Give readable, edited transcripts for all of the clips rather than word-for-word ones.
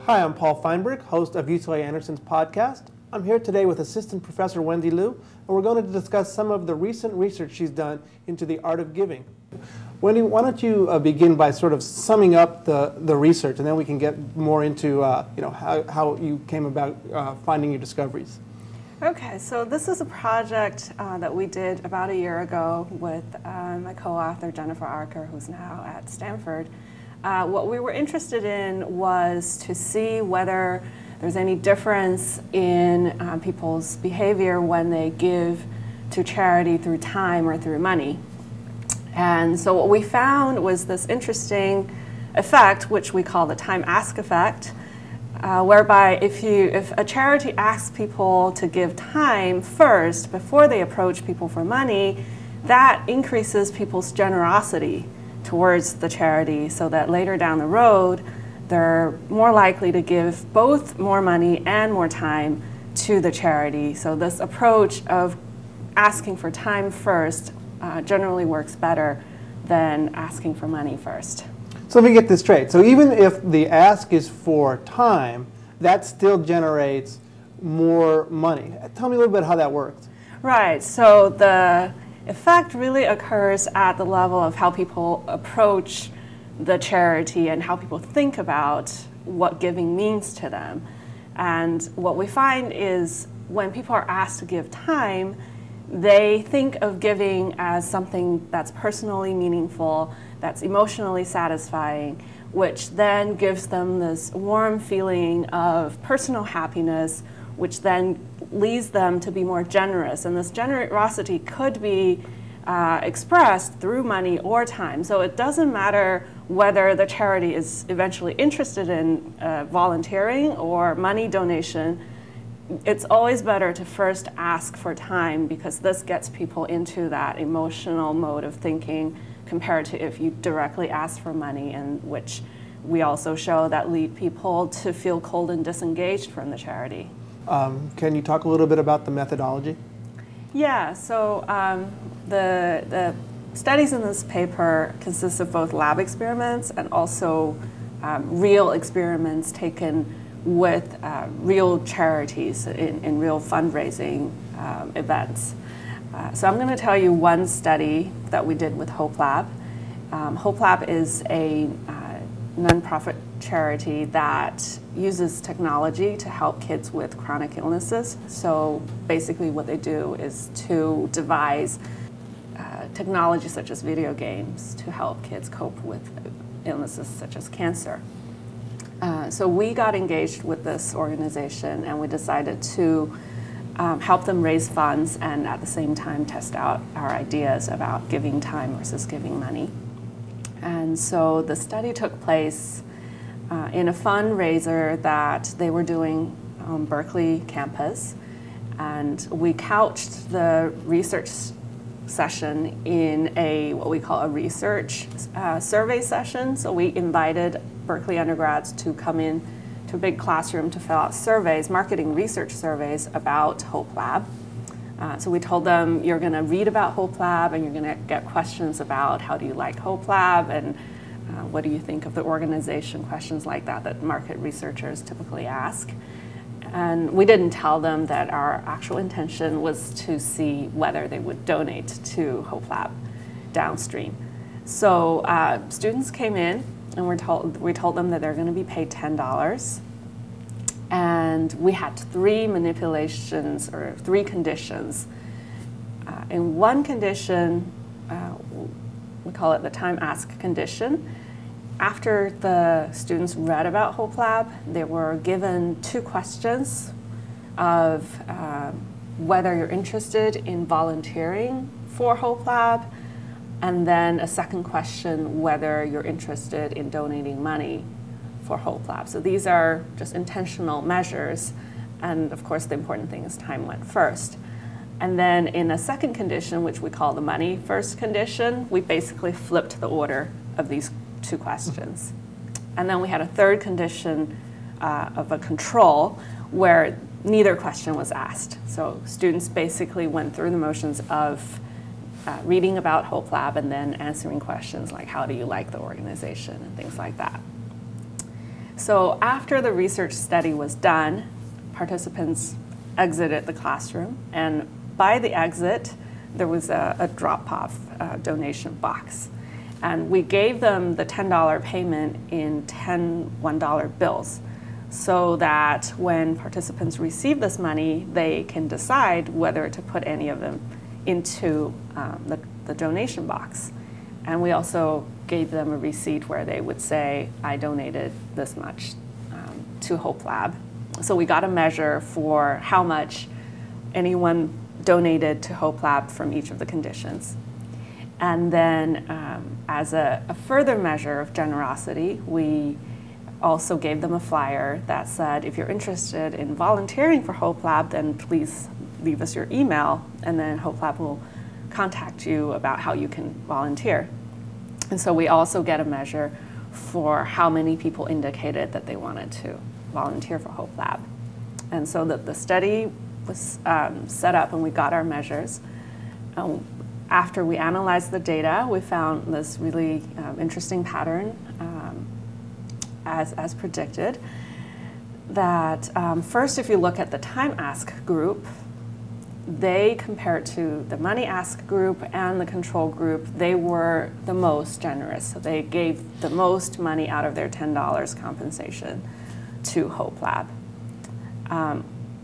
Hi, I'm Paul Feinberg, host of UCLA Anderson's podcast. I'm here today with Assistant Professor Wendy Liu, and we're going to discuss some of the recent research she's done into the art of giving. Wendy, why don't you begin by sort of summing up the research, and then we can get more into how you came about finding your discoveries. Okay, so this is a project that we did about a year ago with my co-author Jennifer Archer, who's now at Stanford. What we were interested in was to see whether there's any difference in people's behavior when they give to charity through time or through money. And so what we found was this interesting effect, which we call the time ask effect, whereby if a charity asks people to give time first before they approach people for money, that increases people's generosity towards the charity, so that later down the road they're more likely to give both more money and more time to the charity. So this approach of asking for time first generally works better than asking for money first. So let me get this straight. So even if the ask is for time, that still generates more money. Tell me a little bit how that works. Right. So the effect really occurs at the level of how people approach the charity and how people think about what giving means to them. And what we find is when people are asked to give time, they think of giving as something that's personally meaningful, that's emotionally satisfying, which then gives them this warm feeling of personal happiness, which then leads them to be more generous. And this generosity could be expressed through money or time. So it doesn't matter whether the charity is eventually interested in volunteering or money donation. It's always better to first ask for time, because this gets people into that emotional mode of thinking compared to if you directly ask for money, and which we also show that lead people to feel cold and disengaged from the charity. Can you talk a little bit about the methodology? Yeah, so the studies in this paper consist of both lab experiments and also real experiments taken with real charities in real fundraising events. So I'm going to tell you one study that we did with Hope Lab. Hope Lab is a nonprofit charity that uses technology to help kids with chronic illnesses. So basically what they do is to devise technology such as video games to help kids cope with illnesses such as cancer. So we got engaged with this organization, and we decided to help them raise funds and at the same time test out our ideas about giving time versus giving money. And so the study took place in a fundraiser that they were doing on Berkeley campus. And we couched the research session in what we call a research survey session. So we invited Berkeley undergrads to come in to a big classroom to fill out surveys, marketing research surveys about Hope Lab. So we told them, you're going to read about Hope Lab, and you're going to get questions about how do you like Hope Lab, and what do you think of the organization, questions like that market researchers typically ask. And we didn't tell them that our actual intention was to see whether they would donate to Hope Lab downstream. So students came in, and we told them that they're going to be paid $10. And we had three manipulations, or three conditions. In one condition, we call it the time ask condition. After the students read about Hope Lab, they were given two questions of whether you're interested in volunteering for Hope Lab, and then a second question whether you're interested in donating money for Hope Lab. So these are just intentional measures, and of course the important thing is time went first. And then in a second condition, which we call the money first condition, we basically flipped the order of these two questions. And then we had a third condition of a control where neither question was asked. So students basically went through the motions of reading about Hope Lab and then answering questions like, how do you like the organization, and things like that. So after the research study was done, participants exited the classroom, and by the exit, there was a drop-off donation box. And we gave them the $10 payment in 10 $1 bills, so that when participants receive this money, they can decide whether to put any of them into the donation box. And we also gave them a receipt where they would say, I donated this much to Hope Lab. So we got a measure for how much anyone donated to Hope Lab from each of the conditions. And then as a further measure of generosity, we also gave them a flyer that said, if you're interested in volunteering for Hope Lab, then please leave us your email, and then Hope Lab will contact you about how you can volunteer. And so we also get a measure for how many people indicated that they wanted to volunteer for Hope Lab. And so the study was set up and we got our measures. After we analyzed the data, we found this really interesting pattern as predicted, that first, if you look at the time ask group, they, compared to the money ask group and the control group, they were the most generous. So they gave the most money out of their $10 compensation to Hope Lab.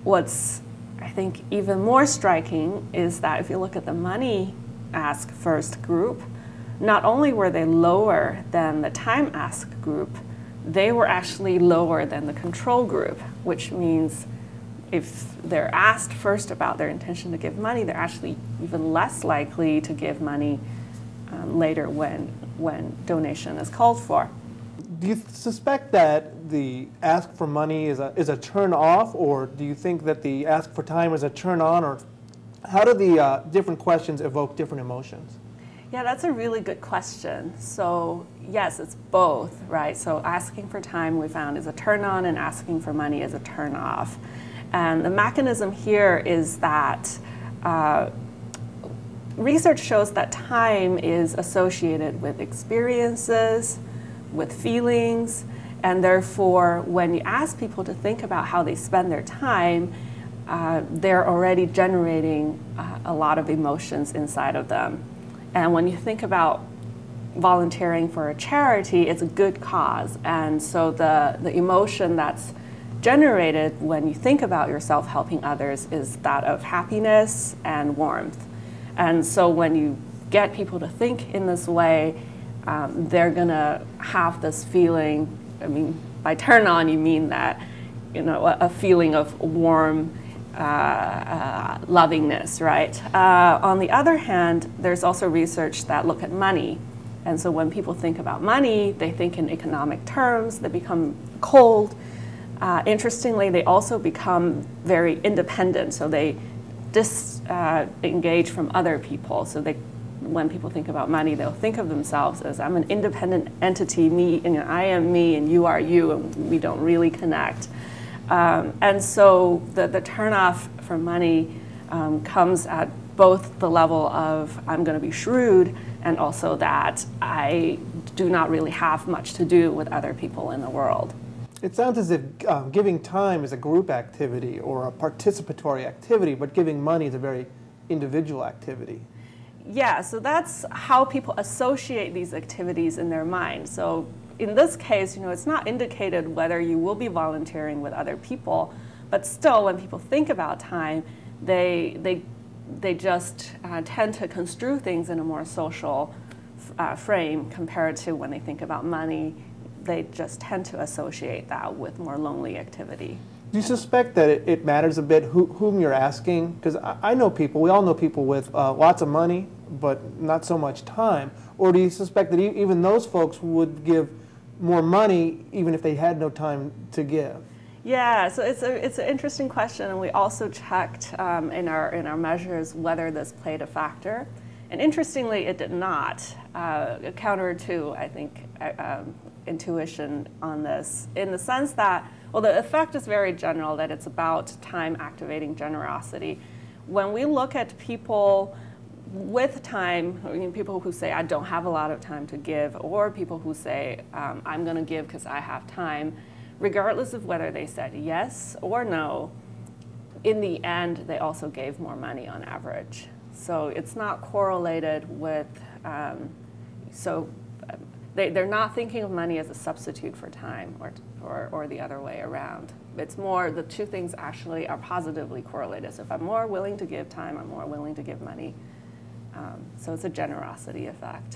What's, I think, even more striking is that if you look at the money ask first group, not only were they lower than the time ask group, they were actually lower than the control group, which means if they're asked first about their intention to give money, they're actually even less likely to give money later when donation is called for. Do you suspect that the ask for money is a turn off, or do you think that the ask for time is a turn on, or how do the different questions evoke different emotions? Yeah, that's a really good question. So yes, it's both, right? So asking for time, we found, is a turn on, and asking for money is a turn off. And the mechanism here is that research shows that time is associated with experiences, with feelings, and therefore when you ask people to think about how they spend their time, they're already generating a lot of emotions inside of them. And when you think about volunteering for a charity, it's a good cause. And so the emotion that's generated when you think about yourself helping others is that of happiness and warmth. And so when you get people to think in this way, they're gonna have this feeling, I mean, by turn on, you mean that, you know, a feeling of warm, lovingness, right? On the other hand, there's also research that look at money. And so when people think about money, they think in economic terms, they become cold. Interestingly, they also become very independent, so they disengage from other people. So when people think about money, they'll think of themselves as, I'm an independent entity, me, and I am me, and you are you, and we don't really connect. And so the turnoff from money comes at both the level of I'm going to be shrewd, and also that I do not really have much to do with other people in the world. It sounds as if giving time is a group activity or a participatory activity, but giving money is a very individual activity. Yeah, so that's how people associate these activities in their mind. So in this case, you know, it's not indicated whether you will be volunteering with other people, but still, when people think about time, they just tend to construe things in a more social frame compared to when they think about money. They just tend to associate that with more lonely activity. Do you suspect that it matters a bit whom you're asking? Because I know people, we all know people with lots of money, but not so much time. Or do you suspect that even those folks would give more money even if they had no time to give? Yeah, so it's an interesting question, and we also checked in our measures whether this played a factor. And interestingly, it did not, counter to, I think, intuition on this, in the sense that, well, the effect is very general, that it's about time activating generosity. When we look at people with time, I mean, people who say, I don't have a lot of time to give, or people who say, I'm going to give because I have time, regardless of whether they said yes or no, in the end, they also gave more money on average. So it's not correlated with, they're not thinking of money as a substitute for time or the other way around. It's more, the two things actually are positively correlated. So if I'm more willing to give time, I'm more willing to give money. So it's a generosity effect.